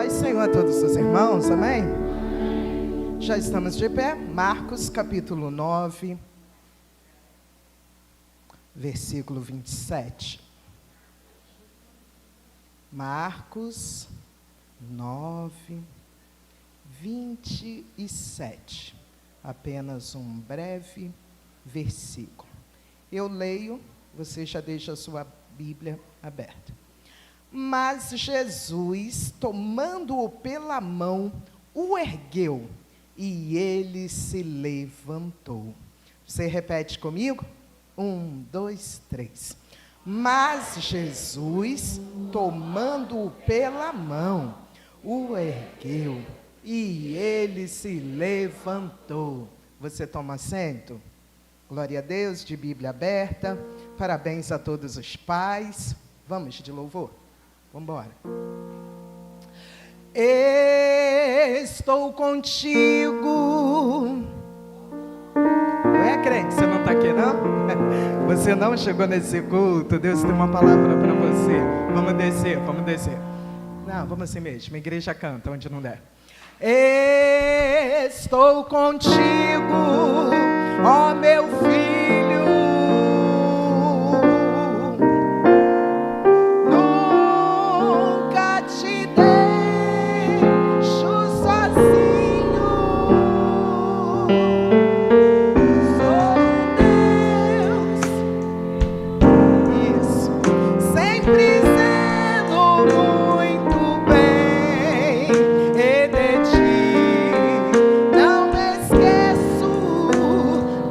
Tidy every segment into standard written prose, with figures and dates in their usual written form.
Paz do Senhor a todos os irmãos, amém? Já estamos de pé. Marcos capítulo 9, versículo 27. Marcos 9, 27. Apenas um breve versículo. Eu leio, você já deixa a sua Bíblia aberta. Mas Jesus, tomando-o pela mão, o ergueu e ele se levantou. Você repete comigo? 1, 2, 3. Mas Jesus, tomando-o pela mão, o ergueu e ele se levantou. Você toma assento? Glória a Deus, de Bíblia aberta. Parabéns a todos os pais. Vamos de louvor. Vamos embora. Estou contigo. Não é, crente? Você não está aqui, não? Você não chegou nesse culto. Deus tem uma palavra para você. Vamos descer, vamos descer. Não, vamos assim mesmo. A igreja canta onde não der. Estou contigo, ó meu filho.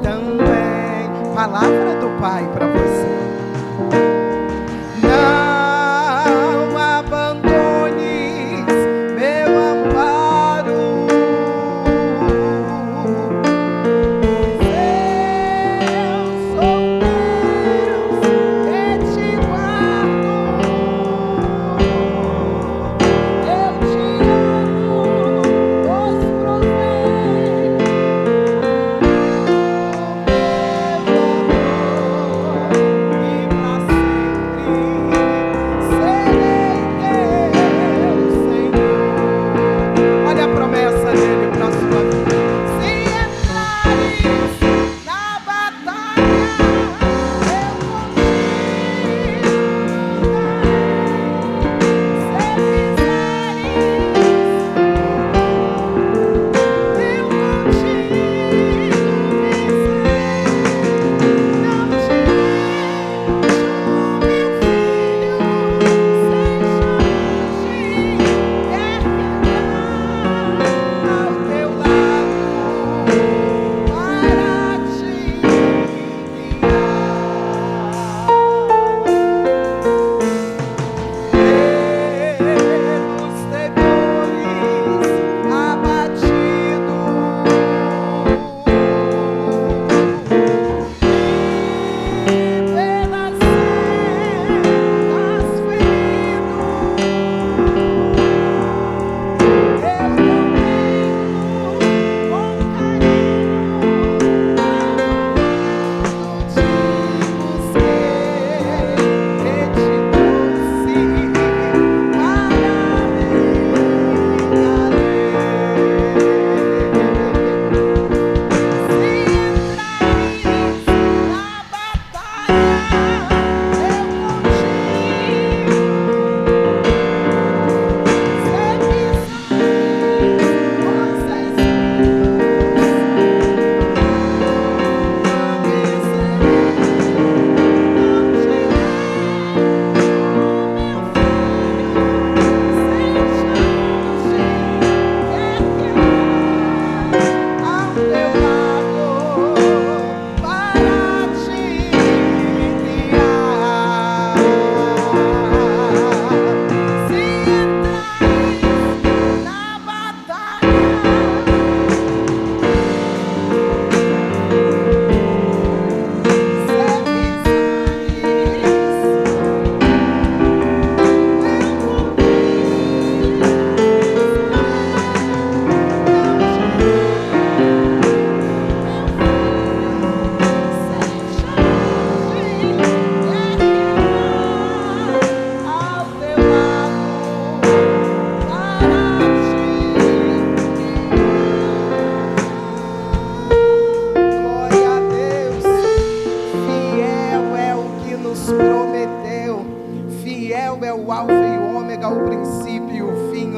Também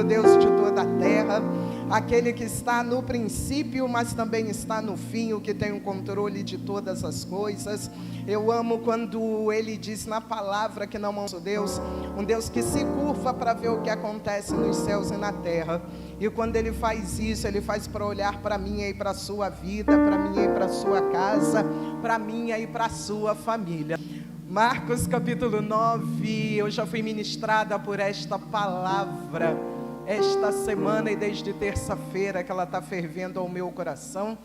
Deus de toda a terra, aquele que está no princípio, mas também está no fim, o que tem o controle de todas as coisas. Eu amo quando ele diz na palavra que não é um Deus, um Deus que se curva para ver o que acontece nos céus e na terra. E quando ele faz isso, ele faz para olhar para mim e para a sua vida, para mim e para a sua casa, para mim e para a sua família. Marcos capítulo 9, eu já fui ministrada por esta palavra esta semana e desde terça-feira que ela está fervendo ao meu coração.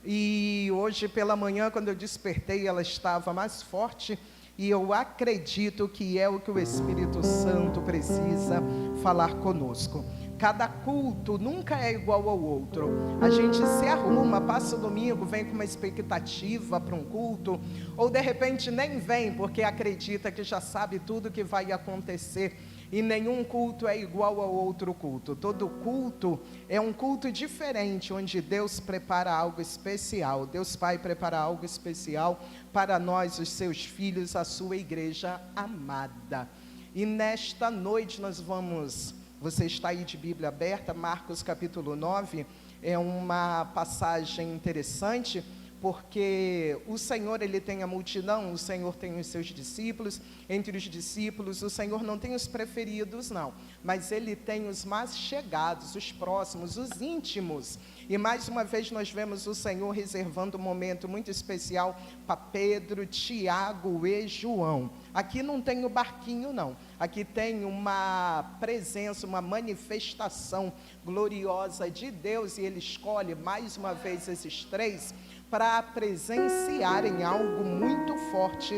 E hoje pela manhã, quando eu despertei, ela estava mais forte. E eu acredito que é o que o Espírito Santo precisa falar conosco. Cada culto nunca é igual ao outro. A gente se arruma, passa o domingo, vem com uma expectativa para um culto, ou de repente nem vem, porque acredita que já sabe tudo que vai acontecer. E nenhum culto é igual ao outro culto. Todo culto é um culto diferente, onde Deus prepara algo especial. Deus Pai prepara algo especial para nós, os seus filhos, a sua igreja amada. E nesta noite nós vamos... Você está aí de Bíblia aberta, Marcos capítulo 9, é uma passagem interessante, porque o Senhor, ele tem a multidão, o Senhor tem os seus discípulos, entre os discípulos, o Senhor não tem os preferidos não, mas ele tem os mais chegados, os próximos, os íntimos. E mais uma vez nós vemos o Senhor reservando um momento muito especial para Pedro, Tiago e João. Aqui não tem o barquinho não, aqui tem uma presença, uma manifestação gloriosa de Deus, e ele escolhe mais uma vez esses três para presenciarem algo muito forte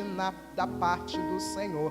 da parte do Senhor.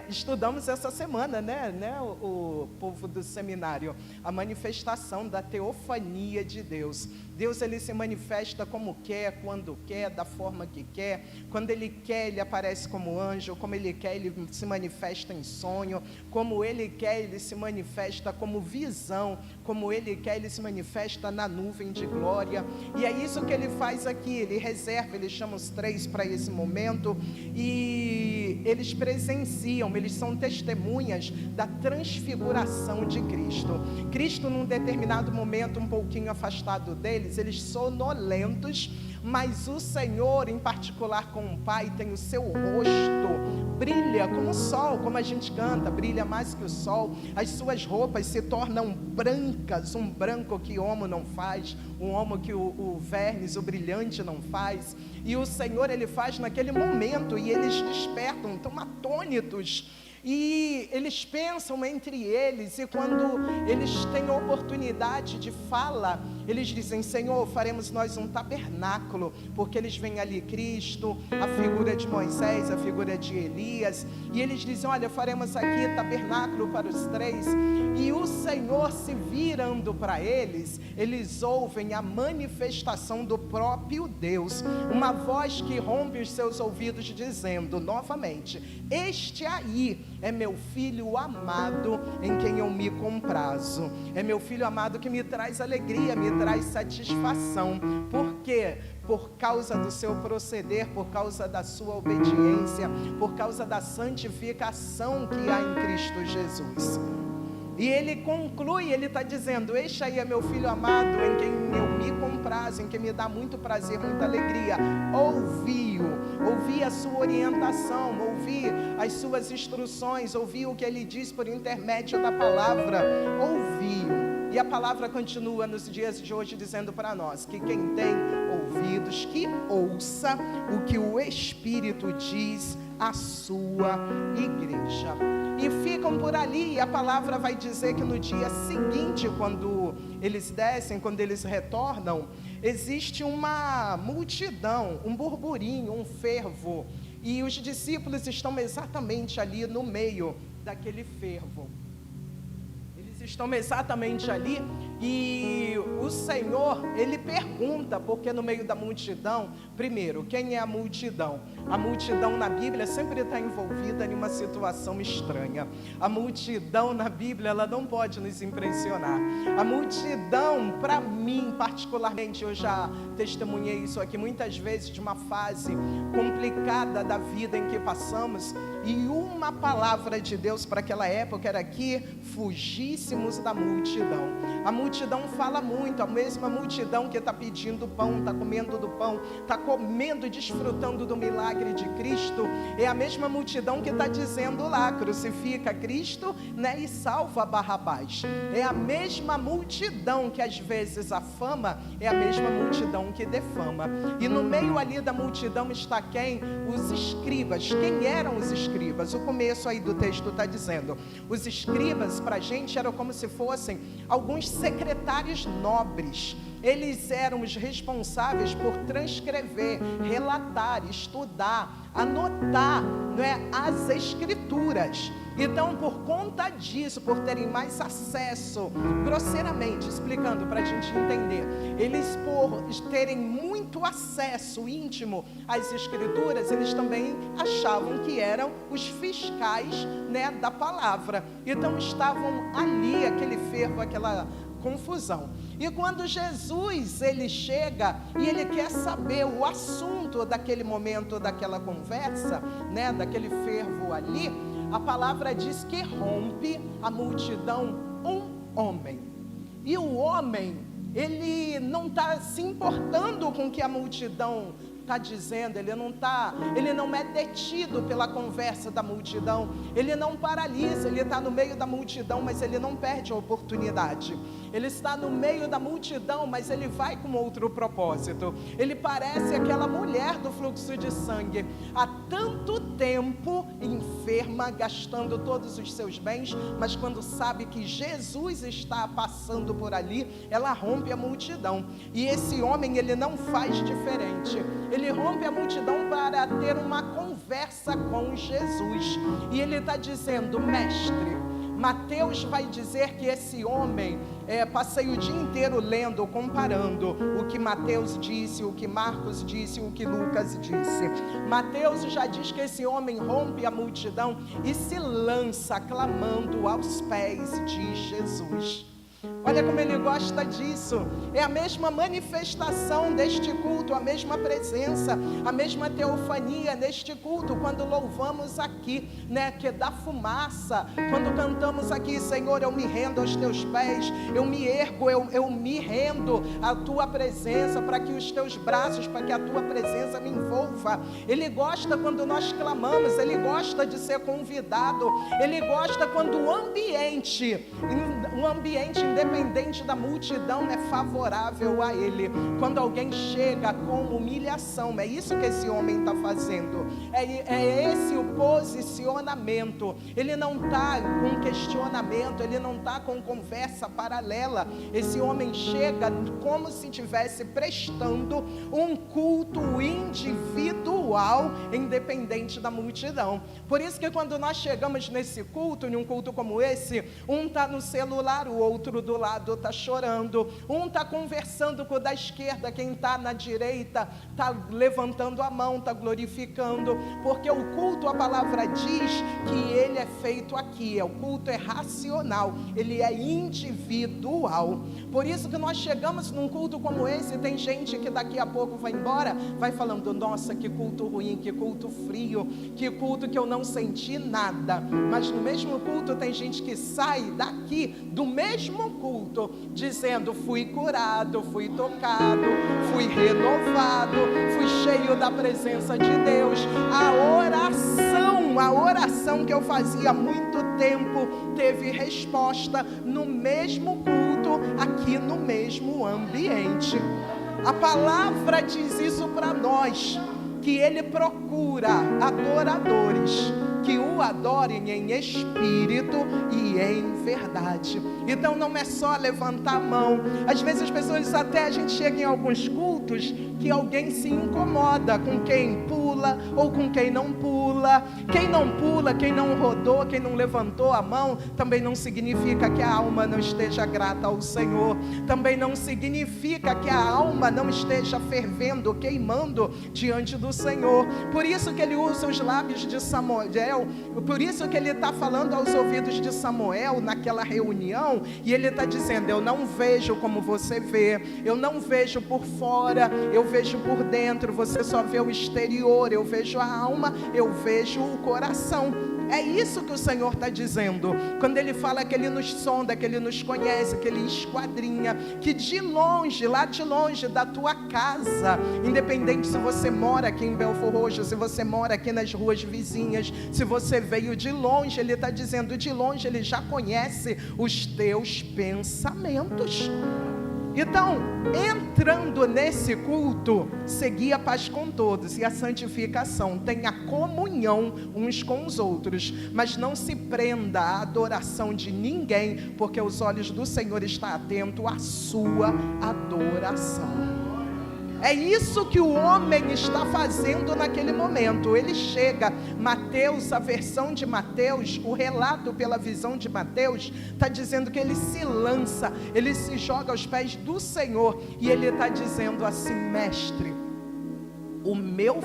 Estudamos essa semana, né, o povo do seminário, a manifestação da teofania de Deus. Deus, ele se manifesta como quer, quando quer, da forma que quer. Quando ele quer, ele aparece como anjo. Como ele quer, ele se manifesta em sonho. Como ele quer, ele se manifesta como visão. Como ele quer, ele se manifesta na nuvem de glória. E é isso que ele faz aqui. Ele reserva, ele chama os três para esse momento. E eles presenciam, eles são testemunhas da transfiguração de Cristo. Cristo, num determinado momento, um pouquinho afastado deles, eles sonolentos, mas o Senhor, em particular com o Pai, tem o seu rosto, brilha como o sol, como a gente canta, brilha mais que o sol. As suas roupas se tornam brancas, um branco que homo não faz, um homo que o verniz, o brilhante não faz. E o Senhor, ele faz naquele momento, e eles despertam, estão atônitos. E eles pensam entre eles, e quando eles têm a oportunidade de fala, eles dizem: Senhor, faremos nós um tabernáculo, porque eles veem ali Cristo, a figura de Moisés, a figura de Elias, e eles dizem: olha, faremos aqui tabernáculo para os três. E o Senhor, se virando para eles, eles ouvem a manifestação do próprio Deus, uma voz que rompe os seus ouvidos dizendo novamente: este aí é meu filho amado, em quem eu me comprazo. É meu filho amado que me traz alegria, me traz satisfação. Por quê? Por causa do seu proceder, por causa da sua obediência, por causa da santificação que há em Cristo Jesus. E ele conclui, ele está dizendo: este aí é meu filho amado, em quem eu me comprazo, em quem me dá muito prazer, muita alegria. Ouvi a sua orientação, ouvi as suas instruções, ouvi o que ele diz por intermédio da palavra, ouvi-o. E a palavra continua nos dias de hoje dizendo para nós que quem tem ouvidos, que ouça o que o Espírito diz à sua igreja. E ficam por ali, e a palavra vai dizer que no dia seguinte, quando eles descem, quando eles retornam, existe uma multidão, um burburinho, um fervo, e os discípulos estão exatamente ali no meio daquele fervo. Eles estão exatamente ali, e o Senhor, ele pergunta, porque no meio da multidão, primeiro, quem é a multidão? A multidão na Bíblia sempre está envolvida em uma situação estranha. A multidão na Bíblia, ela não pode nos impressionar. A multidão, para mim particularmente, eu já testemunhei isso aqui muitas vezes, de uma fase complicada da vida em que passamos, e uma palavra de Deus para aquela época era que fugíssemos da multidão. A multidão fala muito, a mesma multidão que está pedindo pão, está comendo do pão, está comendo e desfrutando do milagre de Cristo, é a mesma multidão que está dizendo lá, crucifica Cristo, né, e salva Barrabás. É a mesma multidão que às vezes afama, é a mesma multidão que defama. E no meio ali da multidão está quem? Os escribas. Quem eram os escribas? O começo aí do texto está dizendo, os escribas para a gente eram como se fossem alguns secretários nobres. Eles eram os responsáveis por transcrever, relatar, estudar, anotar, não é, as escrituras. Então, por conta disso, por terem mais acesso, grosseiramente explicando para a gente entender, eles por terem muito acesso íntimo às escrituras, eles também achavam que eram os fiscais, né, da palavra. Então estavam ali, aquele fervo, aquela confusão. E quando Jesus, ele chega e ele quer saber o assunto daquele momento, daquela conversa, né, daquele fervo ali, a palavra diz que rompe a multidão um homem. E o homem, ele não está se importando com o que a multidão está dizendo, ele não é detido pela conversa da multidão, ele não paralisa, ele está no meio da multidão, mas ele não perde a oportunidade. Ele está no meio da multidão, mas ele vai com outro propósito. Ele parece aquela mulher do fluxo de sangue, há tanto tempo enferma, gastando todos os seus bens, mas quando sabe que Jesus está passando por ali, ela rompe a multidão. E esse homem, ele não faz diferente. Ele rompe a multidão para ter uma conversa com Jesus. E ele está dizendo, mestre. Mateus vai dizer que esse homem, passei o dia inteiro lendo, comparando o que Mateus disse, o que Marcos disse, o que Lucas disse. Mateus já diz que esse homem rompe a multidão e se lança clamando aos pés de Jesus. Olha como ele gosta disso. É a mesma manifestação deste culto, a mesma presença, a mesma teofania neste culto, quando louvamos aqui, né, que dá fumaça, quando cantamos aqui, Senhor, eu me rendo aos teus pés, eu me ergo, eu me rendo à tua presença, para que os teus braços, para que a tua presença me envolva. Ele gosta quando nós clamamos, ele gosta de ser convidado, ele gosta quando o ambiente independente da multidão é favorável a ele. Quando alguém chega com humilhação, é isso que esse homem está fazendo, é esse o posicionamento. Ele não está com questionamento, ele não está com conversa paralela. Esse homem chega como se estivesse prestando um culto individual, independente da multidão. Por isso que quando nós chegamos nesse culto, em um culto como esse, um está no celular, o outro do lado está chorando, um está conversando com o da esquerda, quem está na direita está levantando a mão, está glorificando, porque o culto, a palavra diz que ele é feito aqui, o culto é racional, ele é individual. Por isso que nós chegamos num culto como esse, tem gente que daqui a pouco vai embora, vai falando, nossa, que culto ruim, que culto frio, que culto que eu não senti nada. Mas no mesmo culto tem gente que sai daqui do mesmo culto dizendo, fui curado, fui tocado, fui renovado, fui cheio da presença de Deus. A oração que eu fazia há muito tempo teve resposta no mesmo culto, aqui no mesmo ambiente. A palavra diz isso para nós, que ele procura adoradores que o adorem em espírito e em verdade. Então não é só levantar a mão. Às vezes as pessoas, até a gente chega em alguns cultos que alguém se incomoda com quem pula ou com quem não pula. Quem não pula, quem não rodou, quem não levantou a mão, também não significa que a alma não esteja grata ao Senhor. Também não significa que a alma não esteja fervendo, queimando diante do do Senhor. Por isso que ele usa os lábios de Samuel, por isso que ele está falando aos ouvidos de Samuel naquela reunião, e ele está dizendo: eu não vejo como você vê, eu não vejo por fora, eu vejo por dentro, você só vê o exterior, eu vejo a alma, eu vejo o coração. É isso que o Senhor está dizendo, quando Ele fala que Ele nos sonda, que Ele nos conhece, que Ele esquadrinha, que de longe, lá de longe da tua casa, independente se você mora aqui em Belfor Roxo, se você mora aqui nas ruas vizinhas, se você veio de longe, Ele está dizendo, de longe Ele já conhece os teus pensamentos. Então, entrando nesse culto, segui a paz com todos e a santificação, tenha comunhão uns com os outros, mas não se prenda à adoração de ninguém, porque os olhos do Senhor estão atentos à sua adoração. É isso que o homem está fazendo naquele momento. Ele chega, Mateus, a versão de Mateus, o relato pela visão de Mateus, está dizendo que ele se lança, ele se joga aos pés do Senhor, e ele está dizendo assim: mestre, o meu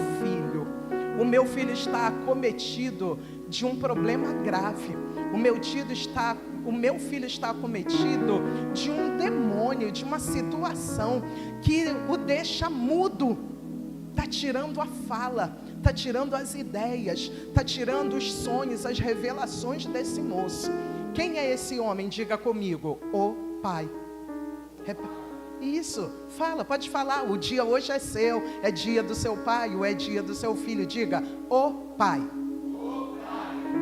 filho está acometido de um problema grave, o meu filho está acometido de um demônio, de uma situação que o deixa mudo, está tirando a fala, está tirando as ideias, está tirando os sonhos, as revelações desse moço. Quem é esse homem? Diga comigo: o Pai. Isso, fala, pode falar. O dia hoje é seu, é dia do seu pai ou é dia do seu filho. Diga: o Pai.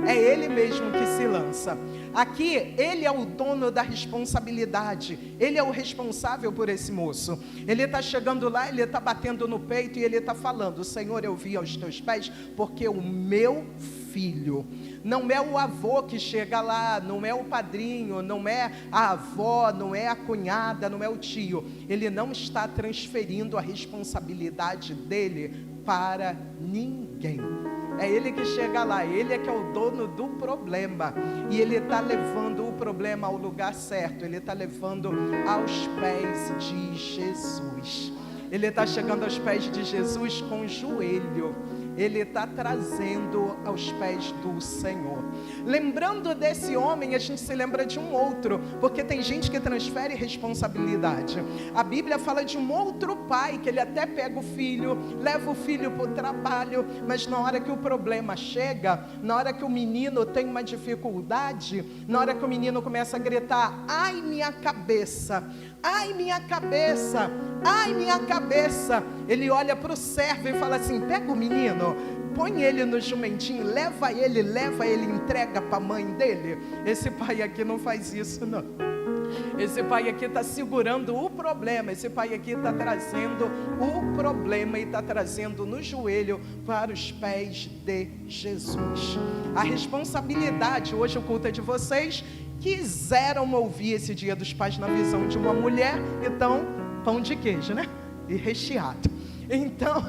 É Ele mesmo que se lança. Aqui, Ele é o dono da responsabilidade. Ele é o responsável por esse moço. Ele está chegando lá, ele está batendo no peito e ele está falando: Senhor, eu vi aos teus pés, porque o meu filho, não é o avô que chega lá, não é o padrinho, não é a avó, não é a cunhada, não é o tio. Ele não está transferindo a responsabilidade dele para ninguém. É Ele que chega lá, Ele é que é o dono do problema, e Ele está levando o problema ao lugar certo, Ele está levando aos pés de Jesus. Ele está chegando aos pés de Jesus com o joelho, Ele está trazendo aos pés do Senhor. Lembrando desse homem, a gente se lembra de um outro, porque tem gente que transfere responsabilidade. A Bíblia fala de um outro pai, que ele até pega o filho, leva o filho para o trabalho, mas na hora que o problema chega, na hora que o menino tem uma dificuldade, na hora que o menino começa a gritar: ai minha cabeça, ai minha cabeça, ai minha cabeça, ele olha para o servo e fala assim: pega o menino, põe ele no jumentinho, leva ele, entrega para a mãe dele. Esse pai aqui não faz isso, não. Esse pai aqui está segurando o problema, esse pai aqui está trazendo o problema e está trazendo no joelho para os pés de Jesus. A responsabilidade, hoje o culto é de vocês, quiseram ouvir esse Dia dos Pais na visão de uma mulher, então, pão de queijo, né? E recheado. Então,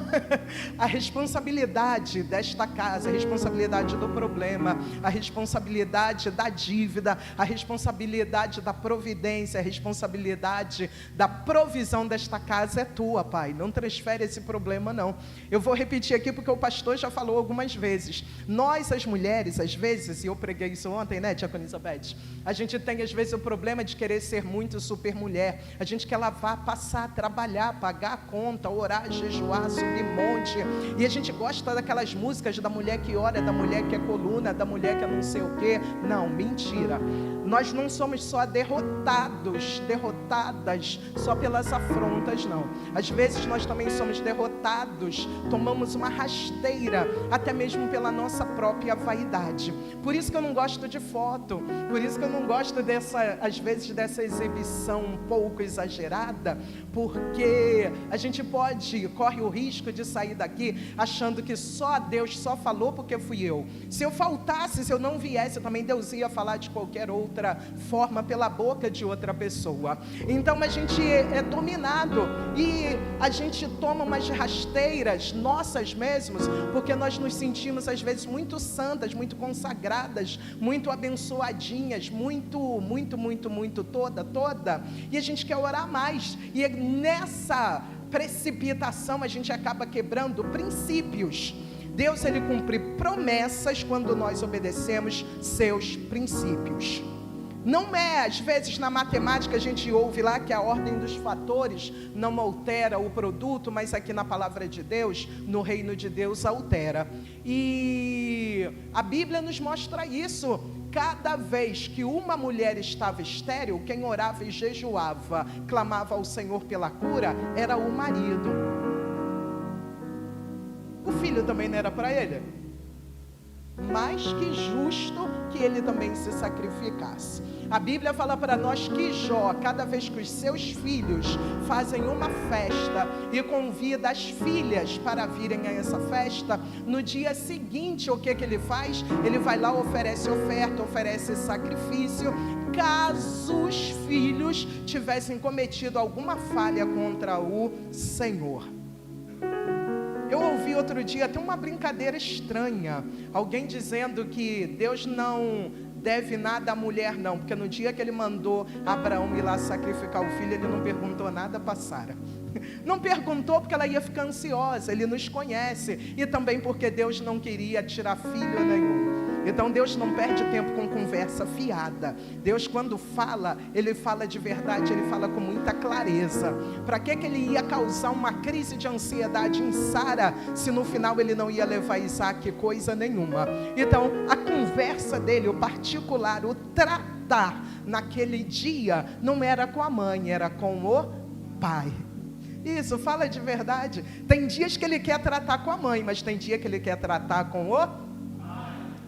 a responsabilidade desta casa, a responsabilidade do problema, a responsabilidade da dívida, a responsabilidade da providência, a responsabilidade da provisão desta casa é tua, Pai. Não transfere esse problema, não. Eu vou repetir aqui porque o pastor já falou algumas vezes. Nós, as mulheres, às vezes, e eu preguei isso ontem, né, Tia Elizabeth? A gente tem, às vezes, o problema de querer ser muito super mulher. A gente quer lavar, passar, trabalhar, pagar a conta, orar, jejuar, subir monte, e a gente gosta daquelas músicas da mulher que ora, da mulher que é coluna, da mulher que é não sei o quê. Não, mentira. Nós não somos só derrotadas só pelas afrontas, não. Às vezes nós também somos derrotados, tomamos uma rasteira, até mesmo pela nossa própria vaidade. Por isso que eu não gosto de foto, por isso que eu não gosto às vezes dessa exibição um pouco exagerada, porque a gente corre o risco de sair daqui achando que só Deus só falou porque fui eu. Se eu faltasse, se eu não viesse, também Deus ia falar de qualquer outra forma pela boca de outra pessoa. Então a gente é dominado e a gente toma umas rasteiras nossas mesmos, porque nós nos sentimos às vezes muito muito santas, muito consagradas, muito abençoadinhas, muito, toda. E a gente quer orar mais. E nessa precipitação a gente acaba quebrando princípios. Deus, ele cumpre promessas quando nós obedecemos seus princípios. Não é, às vezes na matemática a gente ouve lá que a ordem dos fatores não altera o produto, mas aqui na palavra de Deus, no reino de Deus, altera. E a Bíblia nos mostra isso. Cada vez que uma mulher estava estéril, quem orava e jejuava, clamava ao Senhor pela cura, era o marido. O filho também não era para ele? Mais que justo que ele também se sacrificasse. A Bíblia fala para nós que Jó, cada vez que os seus filhos fazem uma festa e convida as filhas para virem a essa festa, no dia seguinte o que ele faz? Ele vai lá, oferece oferta, oferece sacrifício, caso os filhos tivessem cometido alguma falha contra o Senhor. Eu ouvi outro dia até uma brincadeira estranha, alguém dizendo que Deus não deve nada à mulher não, porque no dia que ele mandou Abraão ir lá sacrificar o filho, ele não perguntou nada para Sara. Não perguntou porque ela ia ficar ansiosa, ele nos conhece, e também porque Deus não queria tirar filho nenhum. Então Deus não perde tempo com conversa fiada. Deus, quando fala, ele fala de verdade, ele fala com muita clareza. Para que ele ia causar uma crise de ansiedade em Sara, se no final ele não ia levar Isaac coisa nenhuma? Então a conversa dele, o particular, o tratar naquele dia, não era com a mãe, era com o pai. Isso, fala de verdade. Tem dias que ele quer tratar com a mãe, mas tem dia que ele quer tratar com o...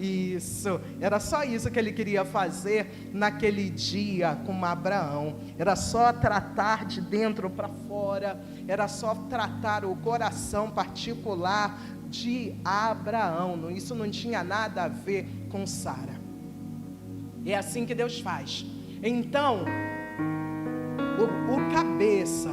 Isso, era só isso que ele queria fazer naquele dia com Abraão. Era só tratar de dentro para fora, era só tratar o coração particular de Abraão. Isso não tinha nada a ver com Sara. É assim que Deus faz. Então, o cabeça,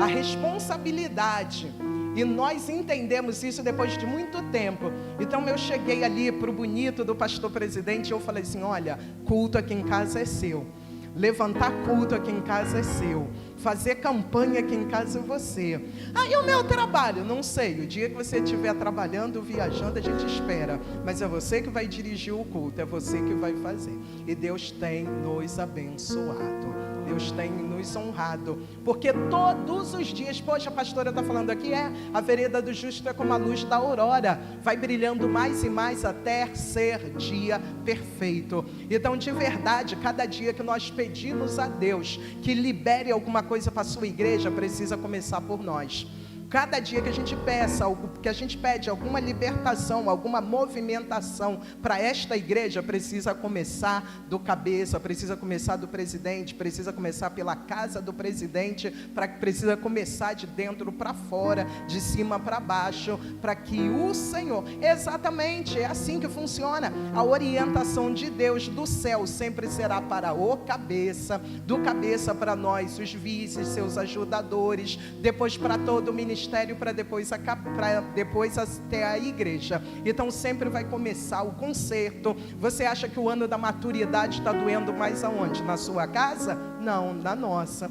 a responsabilidade, e nós entendemos isso depois de muito tempo. Então eu cheguei ali para o bonito do pastor presidente e eu falei assim: olha, culto aqui em casa é seu, levantar culto aqui em casa é seu, fazer campanha aqui em casa é você. E o meu trabalho? Não sei, o dia que você estiver trabalhando, viajando, a gente espera, mas é você que vai dirigir o culto, é você que vai fazer. E Deus tem nos abençoado, Deus tem nos honrado, porque todos os dias, poxa, a pastora está falando aqui, a vereda do justo é como a luz da aurora, vai brilhando mais e mais até ser dia perfeito. Então, de verdade, cada dia que nós pedimos a Deus que libere alguma coisa para a sua igreja, precisa começar por nós. Cada dia que a gente pede alguma libertação, alguma movimentação para esta igreja, precisa começar do cabeça, precisa começar do presidente, precisa começar pela casa do presidente, precisa começar de dentro para fora, de cima para baixo, para que o Senhor, exatamente, é assim que funciona. A orientação de Deus do céu sempre será para o cabeça, do cabeça para nós, os vices, seus ajudadores, depois para todo o ministério, para depois até a igreja. Então sempre vai começar o conserto. Você acha que o ano da maturidade está doendo mais aonde? Na sua casa? Não, na nossa.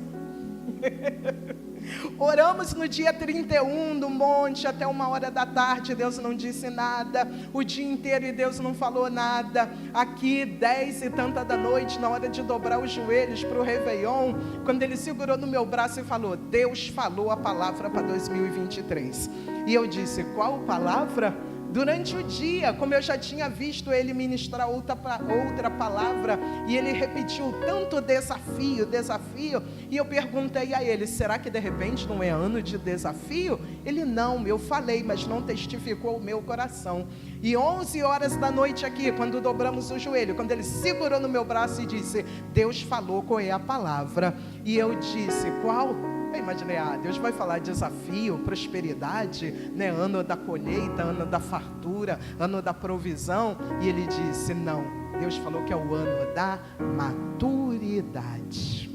Oramos no dia 31 do monte até 1h da tarde, Deus não disse nada, o dia inteiro e Deus não falou nada. Aqui 10 e tanta da noite, na hora de dobrar os joelhos para o Réveillon, quando ele segurou no meu braço e falou: Deus falou a palavra para 2023. E eu disse: qual palavra? Durante o dia, como eu já tinha visto ele ministrar outra palavra, e ele repetiu tanto desafio, e eu perguntei a ele: será que de repente não é ano de desafio? Ele: não, eu falei, mas não testificou o meu coração. E 11h da noite aqui, quando dobramos o joelho, quando ele segurou no meu braço e disse: Deus falou, qual é a palavra? E eu disse: qual? Eu imaginei, Deus vai falar desafio, prosperidade, né? Ano da colheita, ano da fartura, ano da provisão. E ele disse: não, Deus falou que é o ano da maturidade.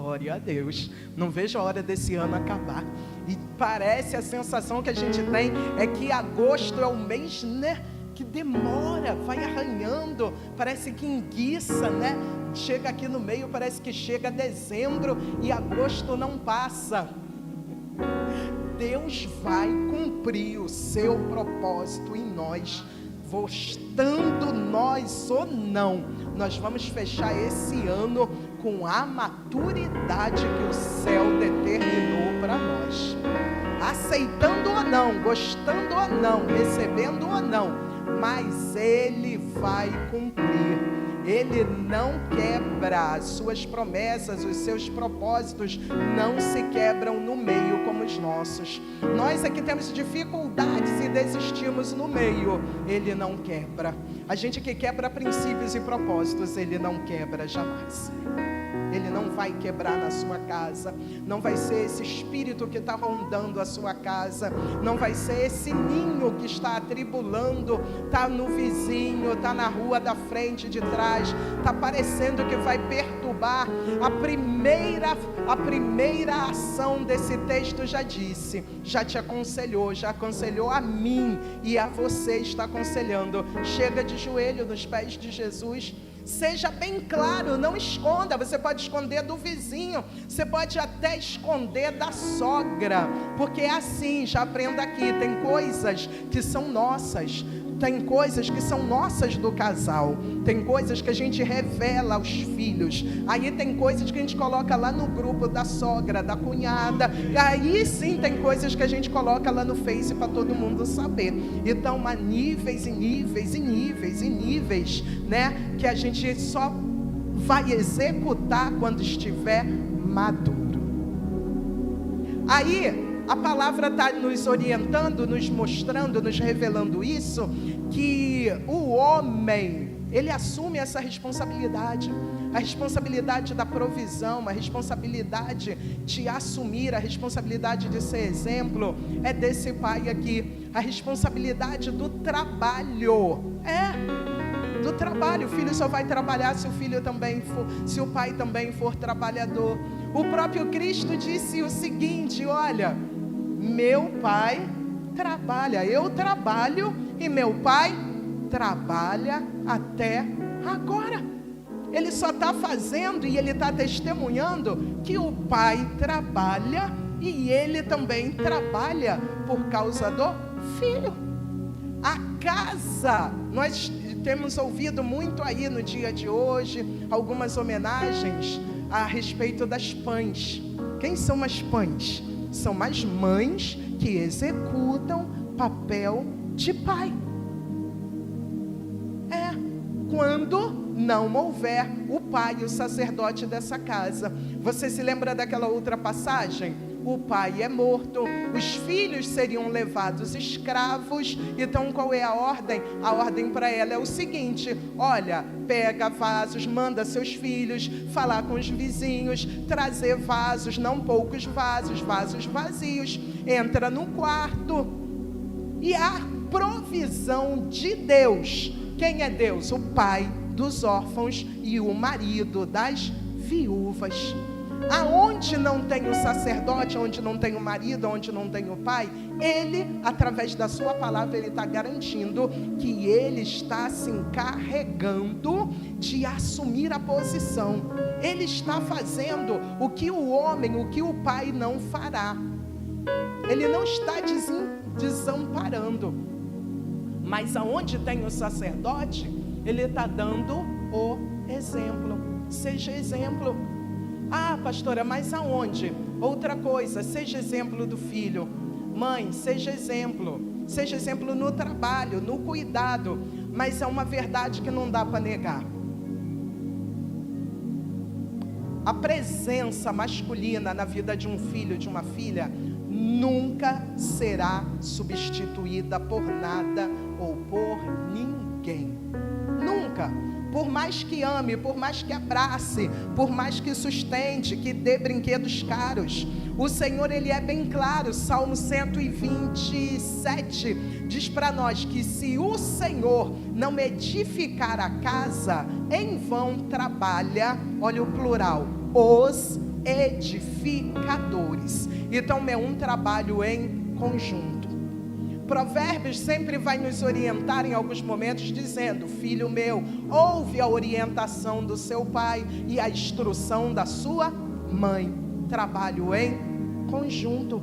glória a Deus, não vejo a hora desse ano acabar. E parece, a sensação que a gente tem é que agosto é o mês, né, que demora, vai arranhando, parece que enguiça, né? Chega aqui no meio, parece que chega dezembro e agosto não passa. Deus vai cumprir o seu propósito em nós, gostando nós ou não. Nós vamos fechar esse ano com a maturidade que o céu determinou para nós. Aceitando ou não, gostando ou não, recebendo ou não, mas Ele vai cumprir. Ele não quebra as suas promessas, os seus propósitos não se quebram no meio como os nossos. Nós é que temos dificuldades e desistimos no meio. Ele não quebra. A gente que quebra princípios e propósitos, Ele não quebra jamais. Ele não vai quebrar na sua casa, não vai ser esse espírito que está rondando a sua casa, não vai ser esse ninho que está atribulando, está no vizinho, está na rua da frente, de trás, está parecendo que vai perturbar. A primeira ação desse texto já disse, já te aconselhou, já aconselhou a mim e a você, está aconselhando. Chega de joelho nos pés de Jesus. Seja bem claro, não esconda. Você pode esconder do vizinho, você pode até esconder da sogra, porque é assim, já aprenda aqui, tem coisas que são nossas, tem coisas que são nossas do casal, tem coisas que a gente revela aos filhos, aí tem coisas que a gente coloca lá no grupo da sogra, da cunhada, e aí sim tem coisas que a gente coloca lá no Face para todo mundo saber. Então há níveis e níveis e níveis e níveis, né, que a gente só vai executar quando estiver maduro. Aí a palavra está nos orientando, nos mostrando, nos revelando isso, que o homem, ele assume essa responsabilidade, a responsabilidade da provisão, a responsabilidade de assumir, a responsabilidade de ser exemplo, é desse pai aqui, a responsabilidade do trabalho, do trabalho. O filho só vai trabalhar se o filho também for, se o pai também for trabalhador. O próprio Cristo disse o seguinte: olha, meu pai trabalha, eu trabalho e meu pai trabalha até agora. Ele só está fazendo e ele está testemunhando que o pai trabalha e ele também trabalha por causa do filho. A casa, nós temos ouvido muito aí no dia de hoje, algumas homenagens a respeito das pães. Quem são as pães? São as mães que executam papel de pai. Quando não houver o pai, o sacerdote dessa casa. Você se lembra daquela outra passagem? O pai é morto, os filhos seriam levados escravos. Então qual é a ordem? A ordem para ela é o seguinte: olha, pega vasos, manda seus filhos falar com os vizinhos, trazer vasos, não poucos vasos, vasos vazios, entra no quarto. E a provisão de Deus, quem é Deus? O pai dos órfãos e o marido das viúvas. Aonde não tem o sacerdote, onde não tem o marido, onde não tem o pai, ele, através da sua palavra, ele está garantindo que ele está se encarregando de assumir a posição. Ele está fazendo o que o homem, o que o pai não fará. Ele não está desamparando. Mas aonde tem o sacerdote, ele está dando o exemplo. Seja exemplo. Ah, pastora, mas aonde? Outra coisa, seja exemplo do filho. Mãe, seja exemplo. Seja exemplo no trabalho, no cuidado. Mas é uma verdade que não dá para negar. A presença masculina na vida de um filho, de uma filha, nunca será substituída por nada ou por ninguém. Nunca. Por mais que ame, por mais que abrace, por mais que sustente, que dê brinquedos caros, o Senhor, Ele é bem claro. Salmo 127 diz para nós que se o Senhor não edificar a casa, em vão trabalha, olha o plural, os edificadores. Então é um trabalho em conjunto. Provérbios sempre vai nos orientar em alguns momentos dizendo: filho meu, ouve a orientação do seu pai e a instrução da sua mãe. Trabalho em conjunto.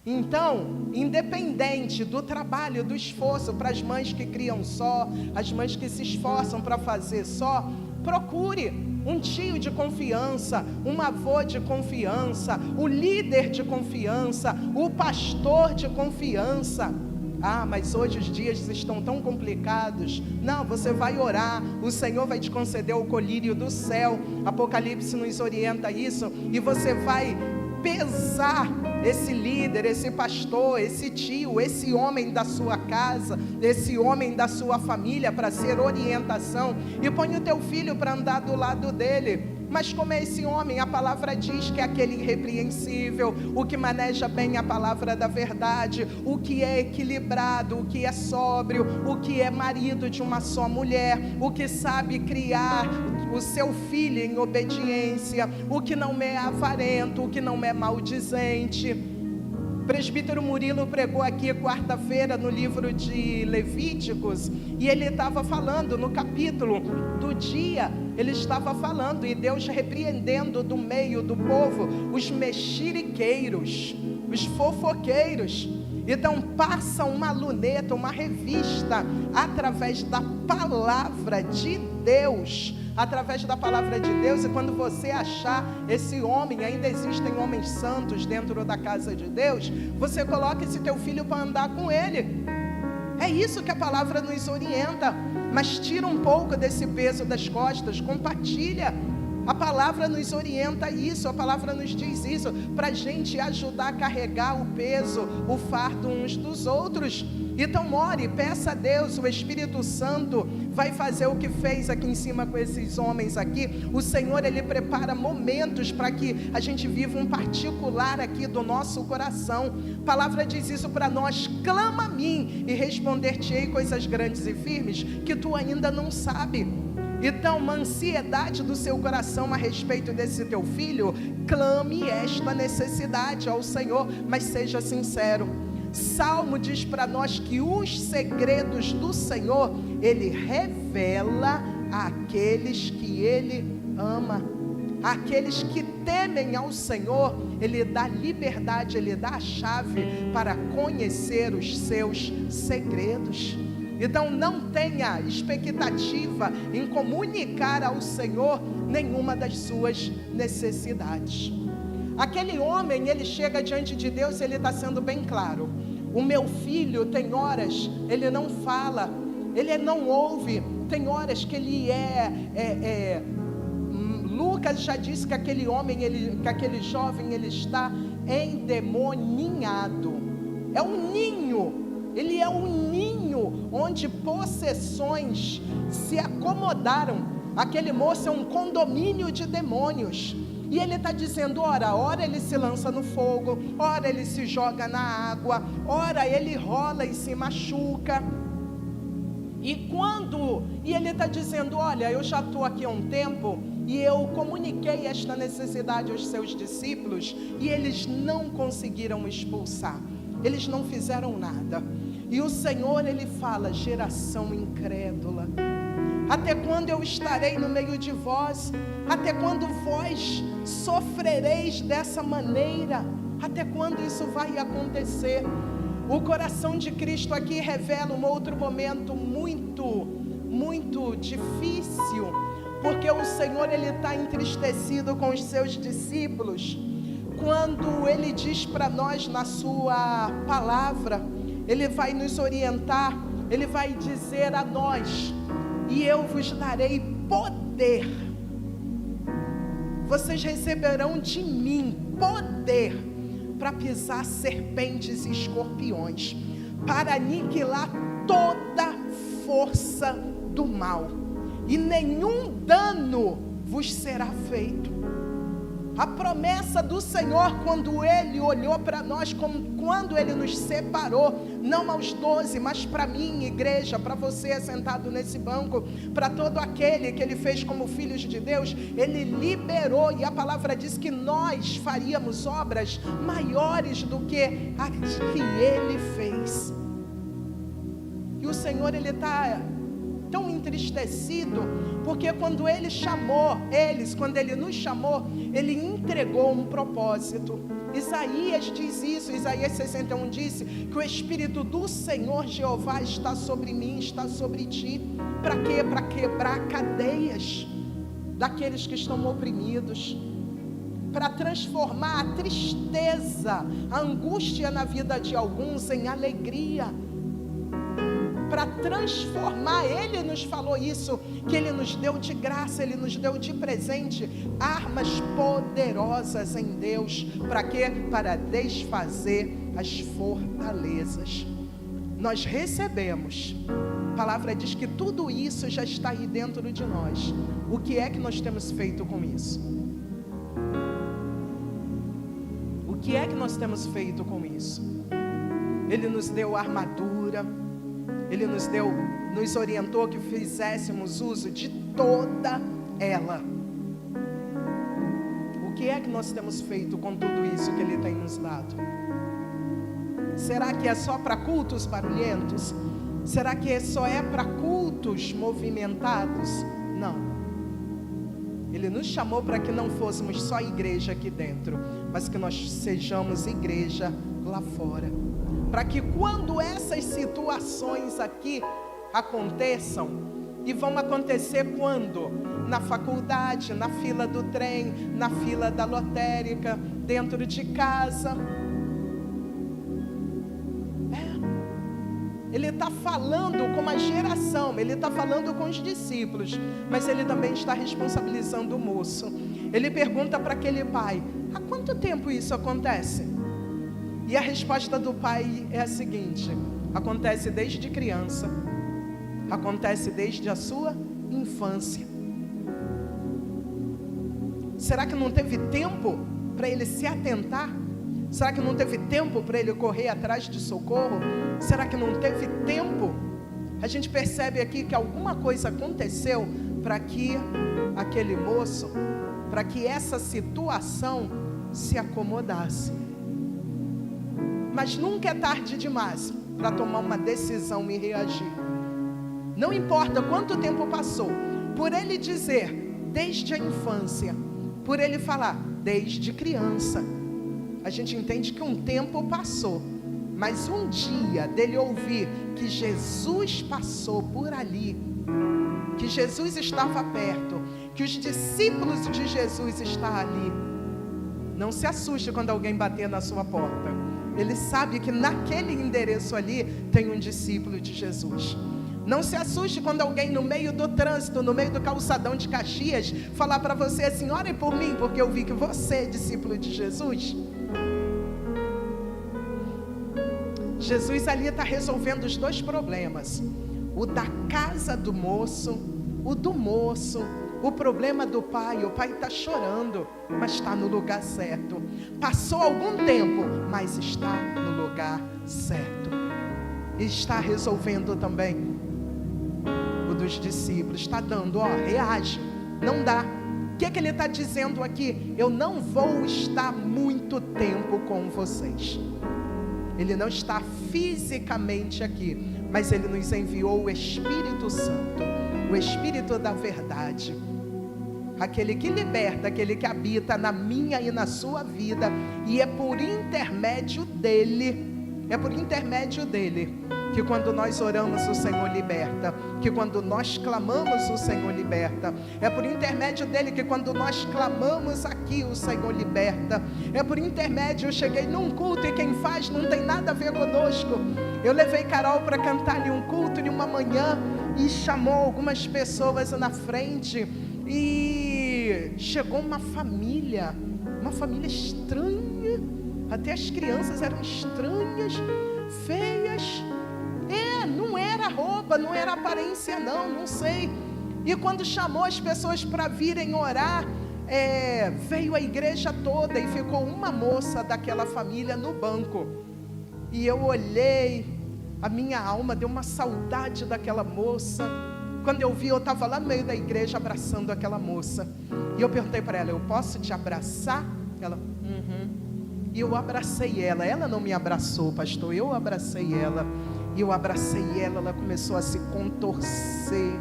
Então, independente do trabalho, do esforço, para as mães que criam só, as mães que se esforçam para fazer só, procure um tio de confiança, um avô de confiança, o líder de confiança, o pastor de confiança. Ah, mas hoje os dias estão tão complicados. Não, você vai orar, o Senhor vai te conceder o colírio do céu. Apocalipse nos orienta isso. E você vai pesar esse líder, esse pastor, esse tio, esse homem da sua casa, esse homem da sua família, para ser orientação, e põe o teu filho para andar do lado dele. Mas como é esse homem? A palavra diz que é aquele irrepreensível, o que maneja bem a palavra da verdade, o que é equilibrado, o que é sóbrio, o que é marido de uma só mulher, o que sabe criar o seu filho em obediência, o que não é avarento, o que não é maldizente. Presbítero Murilo pregou aqui quarta-feira no livro de Levíticos, e ele estava falando no capítulo do dia, ele estava falando, e Deus repreendendo do meio do povo os mexeriqueiros, os fofoqueiros. Então passa uma luneta, uma revista, através da palavra de Deus, através da palavra de Deus. E quando você achar esse homem, ainda existem homens santos dentro da casa de Deus, você coloca esse teu filho para andar com ele. É isso que a palavra nos orienta. Mas tira um pouco desse peso das costas, compartilha. A palavra nos orienta isso, a palavra nos diz isso, para a gente ajudar a carregar o peso, o fardo uns dos outros. Então ore, peça a Deus, o Espírito Santo vai fazer o que fez aqui em cima com esses homens aqui. O Senhor, Ele prepara momentos para que a gente viva um particular aqui do nosso coração. A palavra diz isso para nós: clama a mim e responder-te-ei coisas grandes e firmes que tu ainda não sabe. Então, uma ansiedade do seu coração a respeito desse teu filho, clame esta necessidade ao Senhor, mas seja sincero. Salmo diz para nós que os segredos do Senhor, Ele revela àqueles que Ele ama. Aqueles que temem ao Senhor, Ele dá liberdade, Ele dá a chave para conhecer os seus segredos. Então não tenha expectativa em comunicar ao Senhor nenhuma das suas necessidades. Aquele homem, ele chega diante de Deus, ele está sendo bem claro: o meu filho tem horas, ele não fala, ele não ouve, tem horas que ele Lucas já disse que aquele homem, que aquele jovem, ele está endemoninhado. É um ninho. Ele é um ninho onde possessões se acomodaram. Aquele moço é um condomínio de demônios. E ele está dizendo: ora ele se lança no fogo, ora ele se joga na água, ora ele rola e se machuca. E ele está dizendo: olha, eu já estou aqui há um tempo e eu comuniquei esta necessidade aos seus discípulos e eles não conseguiram expulsar. Eles não fizeram nada. E o Senhor, Ele fala: geração incrédula, até quando eu estarei no meio de vós? Até quando vós sofrereis dessa maneira? Até quando isso vai acontecer? O coração de Cristo aqui revela um outro momento muito, muito difícil, porque o Senhor, Ele está entristecido com os seus discípulos, quando Ele diz para nós na sua palavra, Ele vai nos orientar, Ele vai dizer a nós: e eu vos darei poder, vocês receberão de mim poder para pisar serpentes e escorpiões, para aniquilar toda força do mal, e nenhum dano vos será feito. A promessa do Senhor, quando Ele olhou para nós, quando Ele nos separou, não aos 12, mas para mim, igreja, para você sentado nesse banco, para todo aquele que Ele fez como filhos de Deus, Ele liberou, e a palavra diz que nós faríamos obras maiores do que as que Ele fez. E o Senhor, Ele está tão entristecido, porque quando Ele chamou quando Ele nos chamou, Ele entregou um propósito. Isaías diz isso, Isaías 61 disse que o Espírito do Senhor Jeová está sobre mim, está sobre ti. Para quê? Para quebrar cadeias daqueles que estão oprimidos, para transformar a tristeza, a angústia na vida de alguns em alegria, para transformar. Ele nos falou isso, que Ele nos deu de graça, Ele nos deu de presente armas poderosas em Deus. Para quê? Para desfazer as fortalezas. Nós recebemos, a palavra diz que tudo isso já está aí dentro de nós. O que é que nós temos feito com isso? O que é que nós temos feito com isso? Ele nos deu armadura, Ele nos orientou que fizéssemos uso de toda ela. O que é que nós temos feito com tudo isso que Ele tem nos dado? Será que é só para cultos barulhentos? Será que só é para cultos movimentados? Não. Ele nos chamou para que não fôssemos só igreja aqui dentro, mas que nós sejamos igreja lá fora. Para que quando essas situações aqui aconteçam, e vão acontecer quando? Na faculdade, na fila do trem, na fila da lotérica, dentro de casa. Ele está falando com uma geração, Ele está falando com os discípulos, mas Ele também está responsabilizando o moço. Ele pergunta para aquele pai: há quanto tempo isso acontece? E a resposta do pai é a seguinte: acontece desde criança, acontece desde a sua infância. Será que não teve tempo para ele se atentar? Será que não teve tempo para ele correr atrás de socorro? Será que não teve tempo? A gente percebe aqui que alguma coisa aconteceu para que aquele moço, para que essa situação se acomodasse. Mas nunca é tarde demais para tomar uma decisão e reagir. Não importa quanto tempo passou, por ele dizer desde a infância, por ele falar desde criança, a gente entende que um tempo passou, mas um dia dele ouvir que Jesus passou por ali, que Jesus estava perto, que os discípulos de Jesus estão ali. Não se assuste quando alguém bater na sua porta. Ele sabe que naquele endereço ali tem um discípulo de Jesus. Não se assuste quando alguém no meio do trânsito, no meio do calçadão de Caxias, falar para você assim: ore por mim, porque eu vi que você é discípulo de Jesus. Jesus ali está resolvendo os dois problemas: o da casa do moço, o do moço, o problema do pai. O pai está chorando, mas está no lugar certo. Passou algum tempo, mas está no lugar certo. E está resolvendo também o dos discípulos. Está dando, reage. Não dá. O que ele está dizendo aqui? Eu não vou estar muito tempo com vocês. Ele não está fisicamente aqui, mas Ele nos enviou o Espírito Santo, o Espírito da verdade, aquele que liberta, aquele que habita na minha e na sua vida, e é por intermédio dele, que quando nós oramos o Senhor liberta, que quando nós clamamos o Senhor liberta, é por intermédio dele que quando nós clamamos aqui o Senhor liberta, é por intermédio. Eu cheguei num culto e quem faz não tem nada a ver conosco. Eu levei Carol para cantar ali um culto em uma manhã e chamou algumas pessoas na frente e chegou uma família estranha, até as crianças eram estranhas, feias. Não era roupa, não era aparência, não sei. E quando chamou as pessoas para virem orar, veio a igreja toda e ficou uma moça daquela família no banco. E eu olhei, a minha alma deu uma saudade daquela moça. Quando eu vi, eu estava lá no meio da igreja abraçando aquela moça. E eu perguntei para ela: eu posso te abraçar? Ela, E eu abracei ela. Ela não me abraçou, pastor, eu abracei ela. E eu abracei ela, ela começou a se contorcer,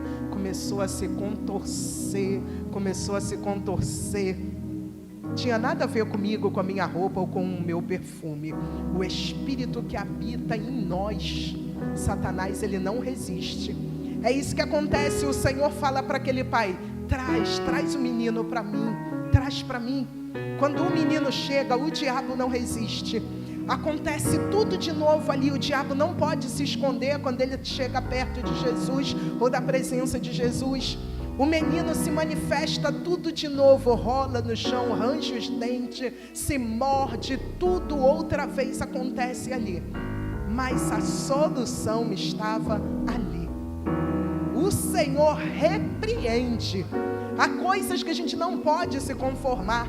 Tinha nada a ver comigo, com a minha roupa ou com o meu perfume. O Espírito que habita em nós, Satanás, ele não resiste. É isso que acontece. O Senhor fala para aquele pai: traz o menino para mim, traz para mim. Quando o menino chega, o diabo não resiste. Acontece tudo de novo ali. O diabo não pode se esconder quando ele chega perto de Jesus ou da presença de Jesus. O menino se manifesta tudo de novo, rola no chão, range os dentes, se morde, tudo outra vez acontece ali. Mas a solução estava ali. O Senhor repreende. Há coisas que a gente não pode se conformar.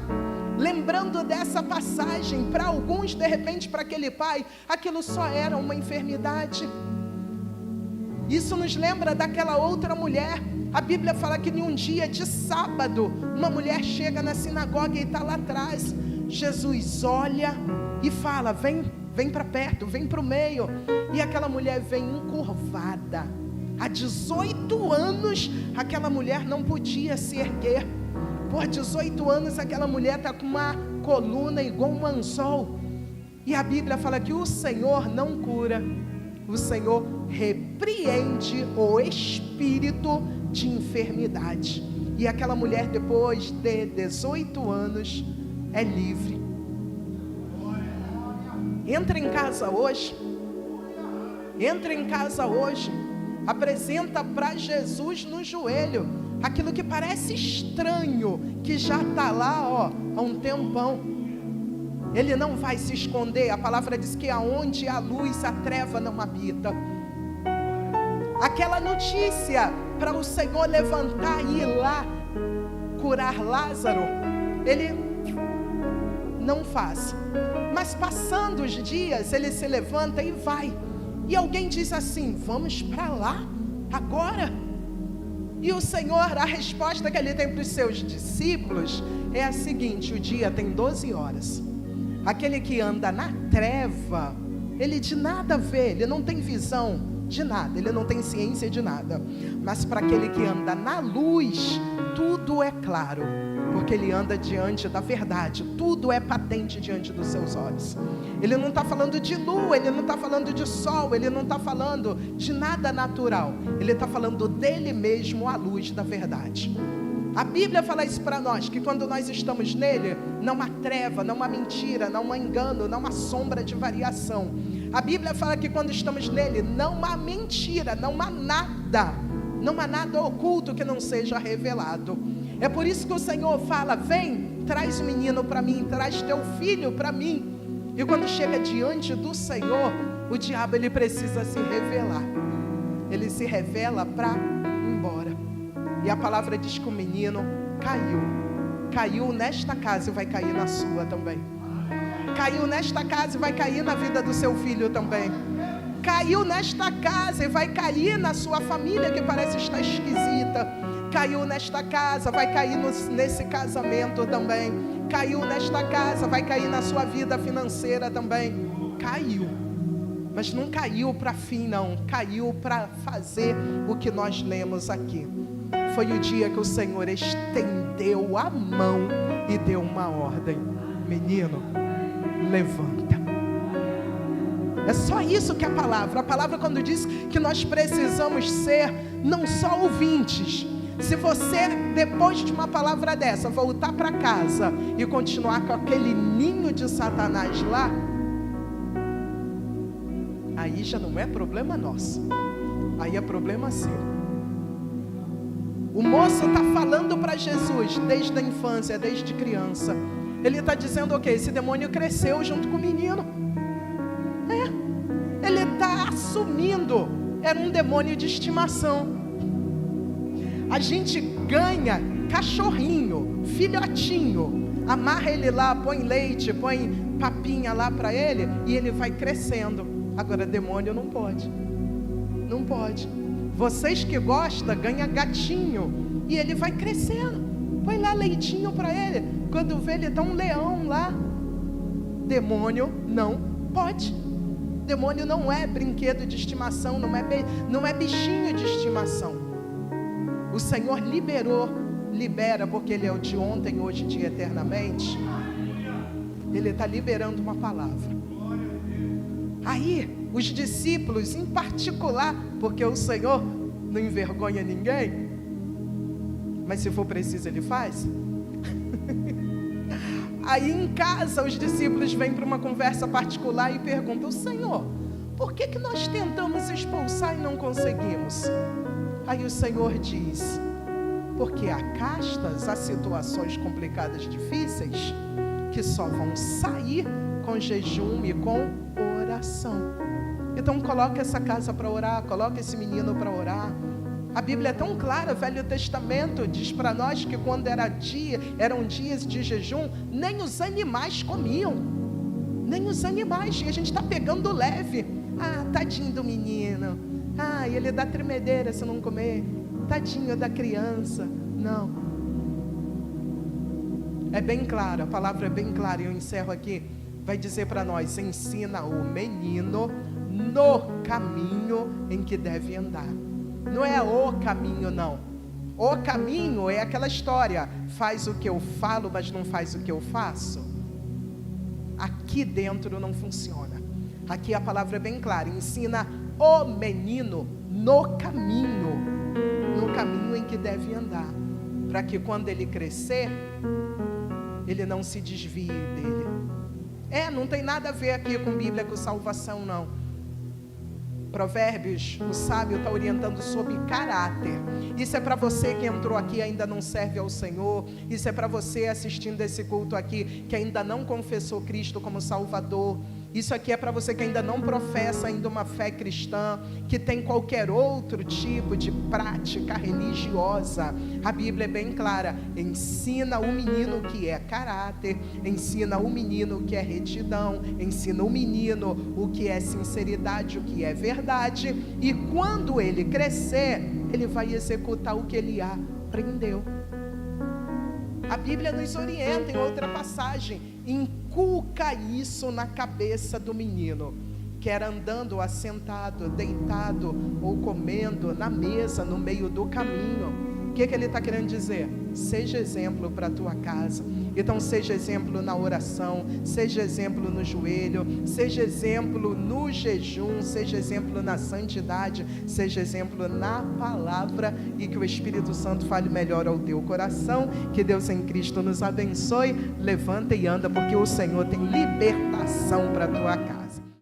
Lembrando dessa passagem, para alguns, de repente, para aquele pai, aquilo só era uma enfermidade. Isso nos lembra daquela outra mulher. A Bíblia fala que em um dia de sábado, uma mulher chega na sinagoga e está lá atrás. Jesus olha e fala: vem para perto, vem para o meio. E aquela mulher vem encurvada. Há 18 anos, aquela mulher não podia se erguer. Por 18 anos, aquela mulher está com uma coluna igual um anzol. E a Bíblia fala que o Senhor não cura. O Senhor repreende o espírito de enfermidade. E aquela mulher, depois de 18 anos, é livre. Entra em casa hoje. Apresenta para Jesus no joelho aquilo que parece estranho, que já está lá há um tempão. Ele não vai se esconder. A palavra diz que aonde há luz, a treva não habita. Aquela notícia para o Senhor levantar e ir lá curar Lázaro, ele não faz. Mas passando os dias, ele se levanta e vai. E alguém diz assim: vamos para lá agora? E o Senhor, a resposta que ele tem para os seus discípulos é a seguinte: o dia tem 12 horas. Aquele que anda na treva, ele de nada vê, ele não tem visão de nada, ele não tem ciência de nada. Mas para aquele que anda na luz, tudo é claro, porque ele anda diante da verdade, tudo é patente diante dos seus olhos. Ele não está falando de lua, ele não está falando de sol, ele não está falando de nada natural, ele está falando dele mesmo, a luz da verdade. A Bíblia fala isso para nós, que quando nós estamos nele, não há treva, não há mentira, não há engano, não há sombra de variação. A Bíblia fala que quando estamos nele, não há mentira, não há nada oculto que não seja revelado. É por isso que o Senhor fala: vem, traz o menino para mim, traz teu filho para mim. E quando chega diante do Senhor, o diabo, ele precisa se revelar. Ele se revela para ir embora. E a palavra diz que o menino caiu nesta casa e vai cair na sua também. Caiu nesta casa e vai cair na vida do seu filho também. Caiu nesta casa e vai cair na sua família, que parece estar esquisita. Caiu nesta casa, vai cair nesse casamento também. Caiu nesta casa, vai cair na sua vida financeira também. Caiu. Mas não caiu para fim, não. Caiu para fazer o que nós lemos aqui. Foi o dia que o Senhor estendeu a mão e deu uma ordem: menino, levanta. É só isso que a palavra quando diz que nós precisamos ser não só ouvintes. Se você, depois de uma palavra dessa, voltar para casa e continuar com aquele ninho de Satanás lá, aí já não é problema nosso, aí é problema seu. O moço está falando para Jesus desde a infância, desde criança. Ele está dizendo o quê? Esse demônio cresceu junto com o menino. Ele está assumindo, era um demônio de estimação. A gente ganha cachorrinho, filhotinho. Amarra ele lá, põe leite, põe papinha lá para ele e ele vai crescendo. Agora demônio não pode. Não pode. Vocês que gostam, ganha gatinho e ele vai crescendo. Põe lá leitinho para ele. Quando vê, ele dá um leão lá. Demônio não pode. Demônio não é brinquedo de estimação, não é bichinho de estimação. O Senhor libera, porque Ele é o de ontem, hoje e de eternamente. Ele está liberando uma palavra. Aí, os discípulos, em particular, porque o Senhor não envergonha ninguém, mas se for preciso Ele faz. Aí em casa os discípulos vêm para uma conversa particular e perguntam: Senhor, por que nós tentamos expulsar e não conseguimos? Aí o Senhor diz: porque há castas, há situações complicadas, difíceis, que só vão sair com jejum e com oração. Então coloca essa casa para orar, coloca esse menino para orar. A Bíblia é tão clara, o Velho Testamento diz para nós que quando eram dias de jejum, nem os animais comiam, nem os animais, e a gente está pegando leve. Ah, tadinho do menino, ah, ele dá tremedeira se não comer, tadinho da criança. Não, é bem claro, a palavra é bem clara, e eu encerro aqui, vai dizer para nós: ensina o menino no caminho em que deve andar. Não é o caminho, não. O caminho é aquela história: faz o que eu falo, mas não faz o que eu faço. Aqui dentro não funciona. Aqui a palavra é bem clara: ensina o menino no caminho em que deve andar, para que quando ele crescer, ele não se desvie dele. Não tem nada a ver aqui com Bíblia, com salvação, não. Provérbios, o sábio está orientando sobre caráter. Isso é para você que entrou aqui e ainda não serve ao Senhor. Isso é para você assistindo esse culto aqui, que ainda não confessou Cristo como Salvador. Isso aqui é para você que ainda não professa ainda uma fé cristã, que tem qualquer outro tipo de prática religiosa. A Bíblia é bem clara: ensina o menino o que é caráter, ensina o menino o que é retidão, ensina o menino o que é sinceridade, o que é verdade, e quando ele crescer, ele vai executar o que ele aprendeu. A Bíblia nos orienta em outra passagem: inculca isso na cabeça do menino, quer andando, assentado, deitado ou comendo na mesa, no meio do caminho. O que ele está querendo dizer? Seja exemplo para a tua casa. Então seja exemplo na oração, seja exemplo no joelho, seja exemplo no jejum, seja exemplo na santidade, seja exemplo na palavra, e que o Espírito Santo fale melhor ao teu coração. Que Deus em Cristo nos abençoe. Levanta e anda, porque o Senhor tem libertação para a tua casa.